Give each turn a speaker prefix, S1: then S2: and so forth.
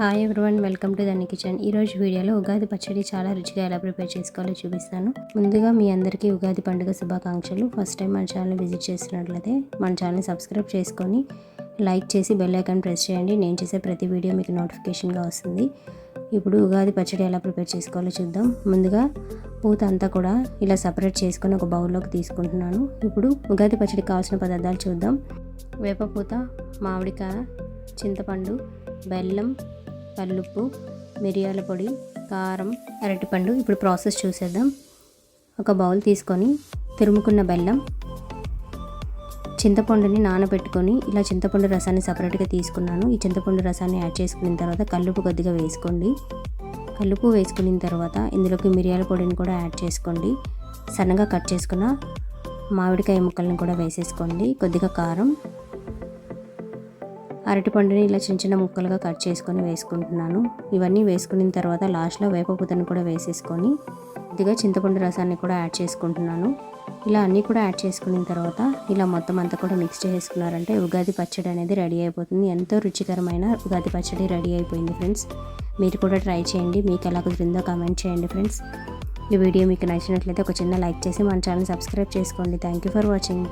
S1: Hi everyone, welcome to దని kitchen. ఈరోజు వీడియోలో ఉగాది పచ్చడి చాలా రుచిగా ఎలా ప్రిపేర్ చేసుకోవాలో చూపిస్తాను. ముందుగా మీ అందరికీ ఉగాది పండుగ శుభాకాంక్షలు. ఫస్ట్ టైం మన ఛానల్ విజిట్ చేసినట్లయితే మన ఛానల్ సబ్స్క్రైబ్ చేసుకొని లైక్ చేసి బెల్ ఐకాన్ ప్రెస్ చేయండి. నేను చేసే ప్రతి వీడియో మీకు నోటిఫికేషన్గా వస్తుంది. ఇప్పుడు ఉగాది పచ్చడి ఎలా ప్రిపేర్ చేసుకోవాలో చూద్దాం. ముందుగా పూత అంతా కూడా ఇలా సపరేట్ చేసుకొని ఒక బౌల్లోకి తీసుకుంటున్నాను. ఇప్పుడు ఉగాది పచ్చడికి కావాల్సిన పదార్థాలు చూద్దాం. వేపపూత, మామిడికాయ, చింతపండు, బెల్లం, కల్లుప్పు, మిరియాల పొడి, కారం, అరటిపండు. ఇప్పుడు ప్రాసెస్ చూసేద్దాం. ఒక బౌల్ తీసుకొని తురుముకున్న బెల్లం, చింతపండుని నానబెట్టుకొని ఇలా చింతపండు రసాన్ని సపరేట్గా తీసుకున్నాను. ఈ చింతపండు రసాన్ని యాడ్ చేసుకున్న తర్వాత కల్లుప్పు కొద్దిగా వేసుకోండి. కల్లుప్పు వేసుకున్న తర్వాత ఇందులోకి మిరియాల పొడిని కూడా యాడ్ చేసుకోండి. సన్నగా కట్ చేసుకున్న మామిడికాయ ముక్కలను కూడా వేసేసుకోండి. కొద్దిగా కారం, అరటిపండుని ఇలా చిన్న చిన్న ముక్కలుగా కట్ చేసుకొని వేసుకుంటున్నాను. ఇవన్నీ వేసుకున్న తర్వాత లాస్ట్లో వేపపూతను కూడా వేసేసుకొని కొద్దిగా చింతపండు రసాన్ని కూడా యాడ్ చేసుకుంటున్నాను. ఇలా అన్నీ కూడా యాడ్ చేసుకున్న తర్వాత ఇలా మొత్తం అంతా కూడా మిక్స్ చేసుకున్నారంటే ఉగాది పచ్చడి అనేది రెడీ అయిపోతుంది. ఎంతో రుచికరమైన ఉగాది పచ్చడి రెడీ అయిపోయింది ఫ్రెండ్స్. మీరు కూడా ట్రై చేయండి. మీకు ఎలా కుదిరిందో కామెంట్ చేయండి ఫ్రెండ్స్. ఈ వీడియో మీకు నచ్చినట్లయితే ఒక చిన్న లైక్ చేసి మన ఛానల్ సబ్స్క్రైబ్ చేసుకోండి. Thank you for watching.